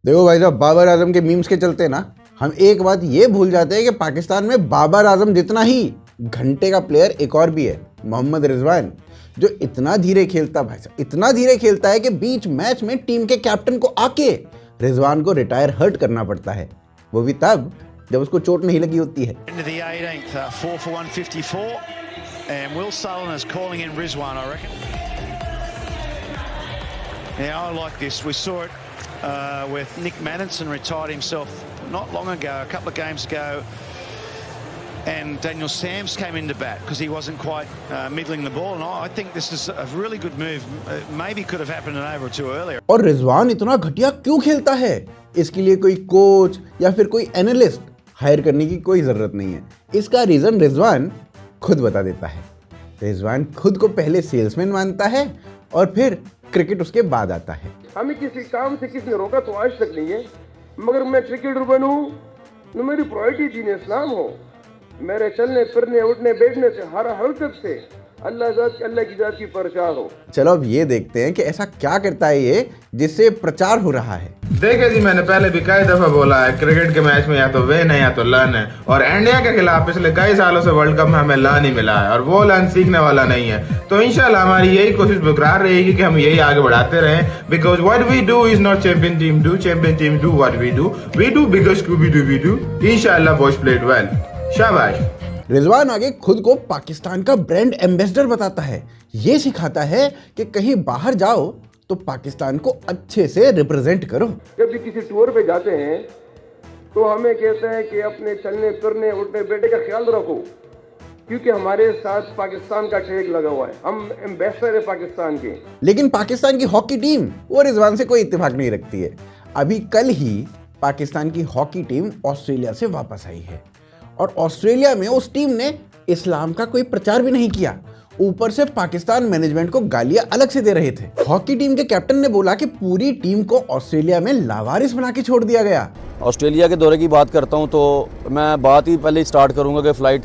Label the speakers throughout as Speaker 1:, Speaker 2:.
Speaker 1: देखो भाई साहब, बाबर आजम के मीम्स के चलते ना हम एक बात ये भूल जाते हैं कि पाकिस्तान में बाबर आजम जितना ही घंटे का प्लेयर एक और भी है, मोहम्मद रिजवान, जो इतना धीरे खेलता, भाई साहब इतना धीरे खेलता है कि बीच मैच में टीम के कैप्टन को आके रिजवान को रिटायर हर्ट करना पड़ता है, वो भी तब जब उसको चोट नहीं लगी होती है।
Speaker 2: Into the 18th, 4 for 154, and Will Sullivan is calling in Rizwan, I reckon. Now I like this. We saw it with Nick Manninson retired himself not long ago, a couple of games ago, and Daniel Sams came into bat because he wasn't quite middling the ball. And I think this is a really good move. Maybe could have happened an over or two earlier.
Speaker 1: और रिजवान इतना घटिया क्यों खेलता है, इसके लिए कोई coach या फिर कोई एनालिस्ट हायर करने की कोई ज़रूरत नहीं है। इसका रीज़न रिजवान खुद बता देता है। रिजवान खुद को पहले सेल्समैन मानता है और फिर क्रिकेट उसके बाद आता है।
Speaker 3: हमें किसी काम से किसी ने रोका तो आज तक नहीं है, मगर मैं क्रिकेटर बनूं तो मेरी प्रायोरिटी दीन इस्लाम हो। मेरे चलने फिरने उठने बैठने से हर हरकत से अल्लाह की जात की प्रचार हो।
Speaker 1: चलो अब ये देखते हैं कि ऐसा क्या करता है ये जिससे प्रचार हो रहा है।
Speaker 4: देखे जी, मैंने पहले भी कई दफा बोला है, क्रिकेट के मैच में या तो विन है या तो लन है, और इंडिया के खिलाफ पिछले कई सालों से वर्ल्ड कप में हमें लन ही मिला है और वो लन सीखने वाला नहीं है। तो इंशाल्लाह हमारी यही कोशिश बरकरार रहेगी कि हम यही आगे बढ़ाते रहें, because what we do is not champion team do, champion team do what we do because we do. इंशाल्लाह बॉयज प्लेड वेल, शाबाश।
Speaker 1: रिजवान आगे खुद को पाकिस्तान का ब्रांड एम्बेसडर बताता है। ये सिखाता है कि कहीं बाहर जाओ तो पाकिस्तान को अच्छे से रिप्रेजेंट करो।
Speaker 3: जब भी किसी टूर पे जाते हैं तो हमें कहते हैं कि अपने चलने फिरने उठने बैठने का ख्याल रखो, क्योंकि हमारे साथ पाकिस्तान का टैग लगा हुआ है, हम एम्बेसडर है पाकिस्तान के।
Speaker 1: लेकिन पाकिस्तान की हॉकी टीम वो रिजवान से कोई इत्तेफाक नहीं रखती है। अभी कल ही पाकिस्तान की हॉकी टीम ऑस्ट्रेलिया से वापस आई है और ऑस्ट्रेलिया में उस टीम ने इस्लाम का कोई प्रचार भी नहीं किया, ऊपर से पाकिस्तान मैनेजमेंट को गालियां अलग से दे रहे थे। हॉकी टीम के कैप्टन ने बोला कि पूरी टीम को ऑस्ट्रेलिया में लावारिस बना के छोड़ दिया गया।
Speaker 5: ऑस्ट्रेलिया के दौरे की बात करता हूं तो मैं बात ही पहले स्टार्ट करूंगा कि फ़्लाइट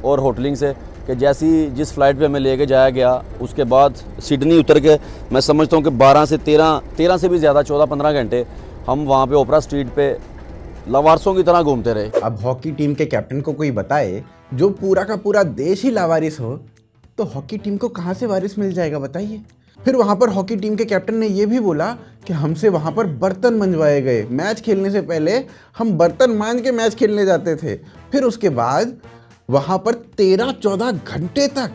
Speaker 5: और होटलिंग से, कि जैसी जिस फ़्लाइट पे हमें लेके जाया गया उसके बाद सिडनी उतर के मैं समझता हूं कि 12 से 13 से भी ज़्यादा 14-15 घंटे हम वहाँ पे ओपरा स्ट्रीट पे लावारिसों की तरह घूमते रहे।
Speaker 1: अब हॉकी टीम के कैप्टन को कोई बताए जो पूरा का पूरा देश ही लावारिस हो तो हॉकी टीम को कहाँ से वारिस मिल जाएगा बताइए। फिर वहाँ पर हॉकी टीम के कैप्टन ने यह भी बोला कि हमसे वहाँ पर बर्तन मंजवाए गए, मैच खेलने से पहले हम बर्तन मांज के मैच खेलने जाते थे। फिर उसके बाद वहाँ पर 13-14 घंटे तक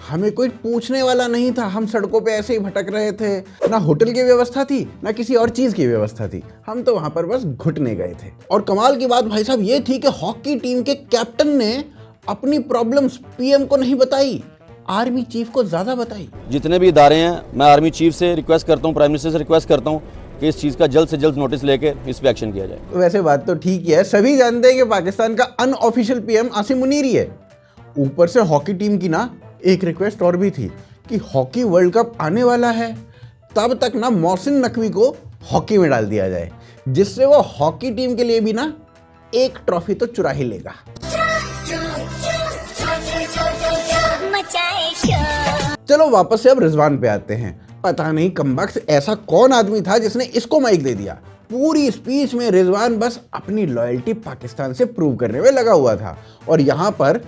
Speaker 1: हमें कोई पूछने वाला नहीं था, हम सड़कों पे ऐसे ही भटक रहे थे, ना होटल की व्यवस्था थी ना किसी और चीज़ की व्यवस्था थी, हम तो वहाँ पर बस घुटने गए थे। और कमाल की बात भाई साहब ये थी कि हॉकी टीम के कैप्टन ने अपनी प्रॉब्लम्स पीएम को नहीं बताई, आर्मी चीफ को ज़्यादा बताई।
Speaker 5: जितने भी इदारे हैं मैं आर्मी चीफ से रिक्वेस्ट करता हूँ, प्राइम मिनिस्टर से रिक्वेस्ट करता हूँ कि इस चीज़ का जल्द से जल्द नोटिस लेके इस पर एक्शन किया जाए।
Speaker 1: वैसे बात तो ठीक ही है, सभी जानते हैं कि पाकिस्तान का अनऑफिशियल पीएम आसिम मुनीर ही है। ऊपर से हॉकी टीम की ना एक रिक्वेस्ट और भी थी कि हॉकी वर्ल्ड कप आने वाला है, तब तक ना मोहसिन नकवी को हॉकी में डाल दिया जाए, जिससे वो हॉकी टीम के लिए भी ना एक ट्रॉफी तो चुरा ही लेगा। चलो वापस से अब रिजवान पे आते हैं। पता नहीं कमबख्त ऐसा कौन आदमी था जिसने इसको माइक दे दिया। पूरी स्पीच में रिजवान बस अपनी लॉयल्टी पाकिस्तान से प्रूव करने में लगा हुआ था और यहाँ पर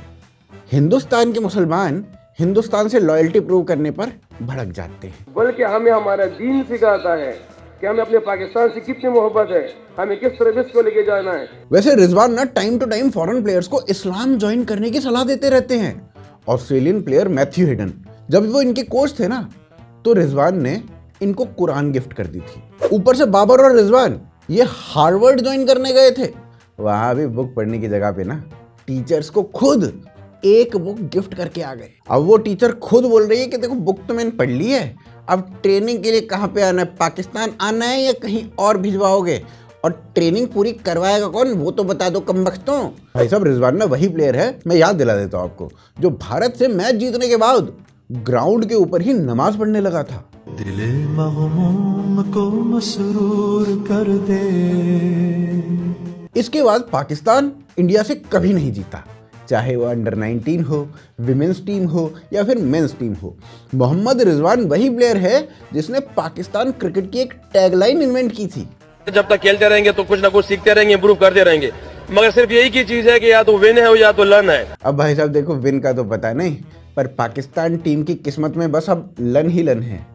Speaker 1: हिंदुस्तान के मुसलमान हिंदुस्तान से लॉयल्टी प्रूव करने पर भड़क जाते हैं।
Speaker 3: बल्कि हमें हमारा दीन सिखाता है कि हमें अपने पाकिस्तान से कितनी मोहब्बत है, हमें किस तरह इसको लेके जाना है।
Speaker 1: वैसे रिजवान ना time to time foreign players को इस्लाम ज्वाइन करने की सलाह देते रहते हैं। ऑस्ट्रेलियन प्लेयर मैथ्यू हेडन जब वो इनके कोच थे ना तो रिजवान ने इनको कुरान गिफ्ट कर दी थी। ऊपर से बाबर और रिजवान ये हार्वर्ड ज्वाइन करने गए थे, वहां भी बुक पढ़ने की जगह पे ना टीचर्स को खुद एक बुक गिफ्ट करके आ गए। अब वो टीचर खुद बोल रही है कि देखो बुक तो मैंने पढ़ ली है, अब ट्रेनिंग के लिए कहाँ पे आना है, पाकिस्तान आना है या कहीं और भिजवाओगे, और ट्रेनिंग पूरी करवाएगा कौन वो तो बता दो कमबख्तों। भाई साहब रिजवान ना वही प्लेयर है, मैं याद दिला देता हूँ आपको, जो भारत से मैच जीतने के बाद ग्राउंड के ऊपर ही नमाज पढ़ने लगा था।
Speaker 6: दिल महमूम को मसरूर कर दे।
Speaker 1: इसके बाद पाकिस्तान इंडिया से कभी नहीं जीता, चाहे वो अंडर 19 हो, विमेंस टीम हो या फिर मेंस टीम हो। मोहम्मद रिजवान वही प्लेयर है जिसने पाकिस्तान क्रिकेट की एक टैगलाइन इन्वेंट की थी,
Speaker 7: जब तक खेलते रहेंगे तो कुछ ना कुछ सीखते रहेंगे, इम्प्रूव करते रहेंगे, मगर सिर्फ यही की चीज है कि या तो विन है या तो लर्न है।
Speaker 1: अब भाई साहब देखो, विन का तो पता नहीं, पर पाकिस्तान टीम की किस्मत में बस अब लन ही लन है।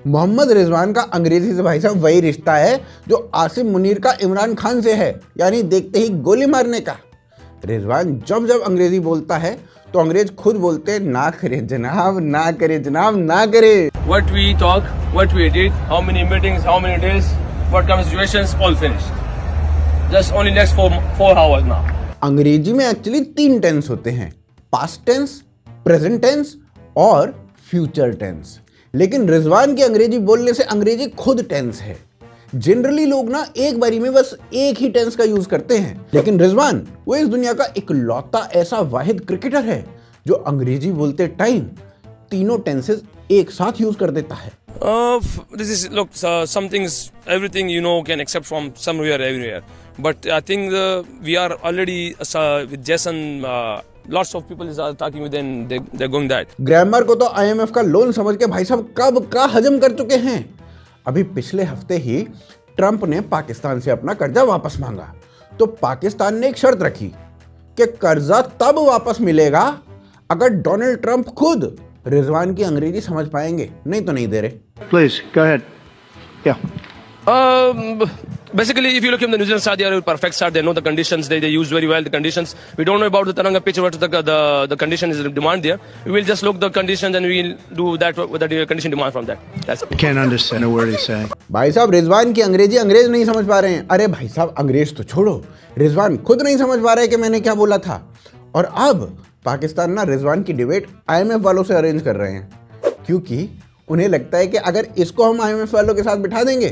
Speaker 1: मोहम्मद रिजवान का अंग्रेजी से भाई साहब वही रिश्ता है जो आसिम मुनीर का इमरान खान से है, यानी देखते ही गोली मारने का। रिजवान जब जब अंग्रेजी बोलता है तो अंग्रेज खुद बोलते हैं, ना करे जनाब, ना करे जनाब, ना करे।
Speaker 7: What we talk, what we did, how many meetings, how many days, what kind of situations, all finished. Just only next four hours now.
Speaker 1: अंग्रेजी में एक्चुअली 3 टेंस होते हैं, पास्ट टेंस, प्रेजेंट टेंस और फ्यूचर टेंस। लेकिन रिजवान की अंग्रेजी बोलने से अंग्रेजी खुद टेंस है। जनरली लोग ना एक बारी में बस एक ही टेंस का यूज करते हैं, लेकिन रिजवान वो इस दुनिया का इकलौता ऐसा वाहिद क्रिकेटर है जो अंग्रेजी बोलते टाइम तीनों टेंसेस एक साथ यूज कर देता है।
Speaker 7: This is look, some things, everything can accept from somewhere, everywhere. But I think we are already with Jason. Lots of people are talking with them. They're going that.
Speaker 1: Grammar को तो IMF का loan समझ के भाई साहब कब का हजम कर चुके हैं। अभी पिछले हफ्ते ही ट्रंप ने पाकिस्तान से अपना कर्जा वापस मांगा, तो पाकिस्तान ने एक शर्त रखी कि कर्जा तब वापस मिलेगा अगर डोनाल्ड ट्रंप खुद रिजवान की अंग्रेजी समझ पाएंगे, नहीं तो नहीं दे रहे।
Speaker 8: Please, go ahead. Yeah.
Speaker 7: Basically, if you look at the New Zealand side, they are a perfect side. They know the conditions. They use very well the conditions. We don't know about the Taranga pitch, what the condition is demand there. We will just look the conditions and we will do that what the condition demand from that. That's it.
Speaker 8: Can't understand a word he's saying.
Speaker 1: भाई साहब रिजवान की अंग्रेजी अंग्रेज नहीं समझ पा रहे हैं। अरे भाई साहब अंग्रेज तो छोड़ो, रिजवान खुद नहीं समझ पा रहे कि मैंने क्या बोला था। और अब पाकिस्तान ना रिजवान की डिबेट IMF वालों से अरेंज कर रहे हैं, क्योंकि उन्हें लगता है कि अगर इसको हम IMF वालों के साथ बिठा देंगे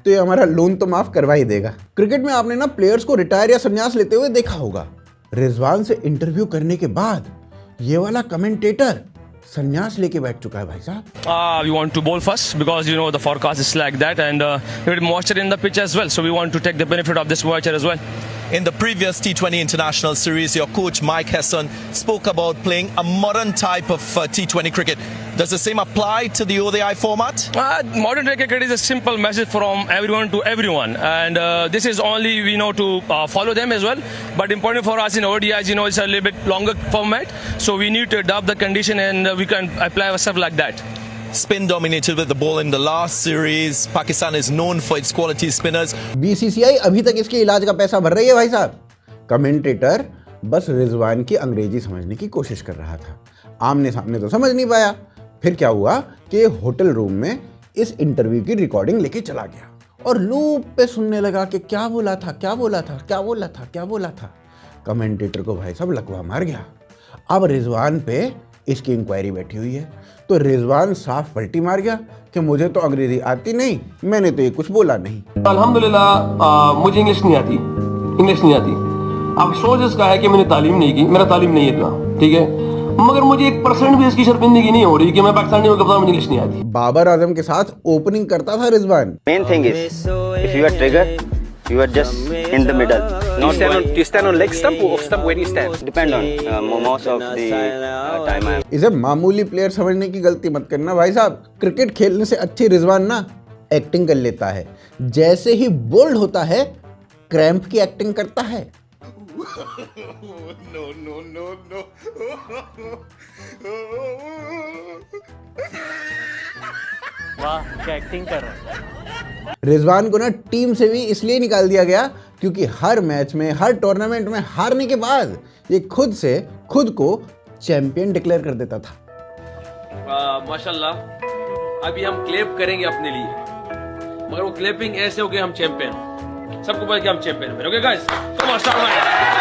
Speaker 1: तो ये हमारा लोन तो माफ करवा ही देगा। क्रिकेट में आपने ना प्लेयर्स को रिटायर या संन्यास लेते हुए देखा होगा। रिजवान से इंटरव्यू करने के बाद ये वाला कमेंटेटर संन्यास लेके बैठ चुका है भाई साहब।
Speaker 7: We want to bowl first because the forecast is like that and we have moisture in the pitch as well, so we want to take the benefit of this moisture as well.
Speaker 9: In the previous T20 International Series, your coach Mike Hesson spoke about playing a modern type of T20 cricket. Does the same apply to the ODI format?
Speaker 7: Modern day cricket is a simple message from everyone to everyone, and this is only to follow them as well. But important for us in ODIs, it's a little bit longer format, so we need to adapt the condition and we can apply ourselves like that.
Speaker 9: Spin dominated with the ball in the last series. Pakistan is known for its quality spinners.
Speaker 1: BCCI अभी तक इसके इलाज का पैसा भर रही है भाई साहब। कमेंटेटर बस रिजवान की अंग्रेजी समझने की कोशिश कर रहा था, आमने सामने तो समझ नहीं पाया। फिर क्या हुआ कि होटल रूम में इस इंटरव्यू की रिकॉर्डिंग लेके चला गया और लूप पे सुनने लगा कि क्या बोला था, क्या बोला था, क्या बोला था, क्या बोला था। कमेंटेटर को भाई साहब लकवा मार गया। अब रिजवान पे इसकी इंक्वायरी बैठी हुई है, तो रिजवान साफ पलटी मार गया कि मुझे तो अंग्रेजी आती नहीं, मैंने तो ये कुछ बोला नहीं।
Speaker 7: अल्हम्दुलिल्लाह मुझे इंग्लिश नहीं आती। अब अफसोस इसका है कि मैंने तालीम नहीं की, मेरा तालीम नहीं है इतना, ठीक है, मगर मुझे 1% भी इसकी शर्मिंदगी नहीं हो रही कि मैं पाकिस्तानी होकर मुझे इंग्लिश नहीं आती।
Speaker 1: बाबर आजम के साथ ओपनिंग करता था Rizwan.
Speaker 10: Main thing is, if you are triggered, you are just in the middle. Not
Speaker 11: do you stand on leg stump or off stump? Where do you stand?
Speaker 10: Depend on most of the time.
Speaker 1: इसे मामूली player समझने की गलती मत करना भाई साहब। Cricket खेलने से अच्छी रिजवान ना एक्टिंग कर लेता है। जैसे ही बोल्ड होता है क्रैम्प की एक्टिंग करता है।
Speaker 11: वाह क्या एक्टिंग कर रहा है।
Speaker 1: रिजवान को ना टीम से भी इसलिए निकाल दिया गया क्योंकि हर मैच में, हर टूर्नामेंट में हारने के बाद ये खुद से खुद को चैंपियन डिक्लेयर कर देता था।
Speaker 7: माशाल्लाह अभी हम क्लैप करेंगे अपने लिए, मगर वो क्लैपिंग ऐसे हो कि हम चैंपियन, सबको पता कि हम चैंपियन हैं। Okay guys, come on start.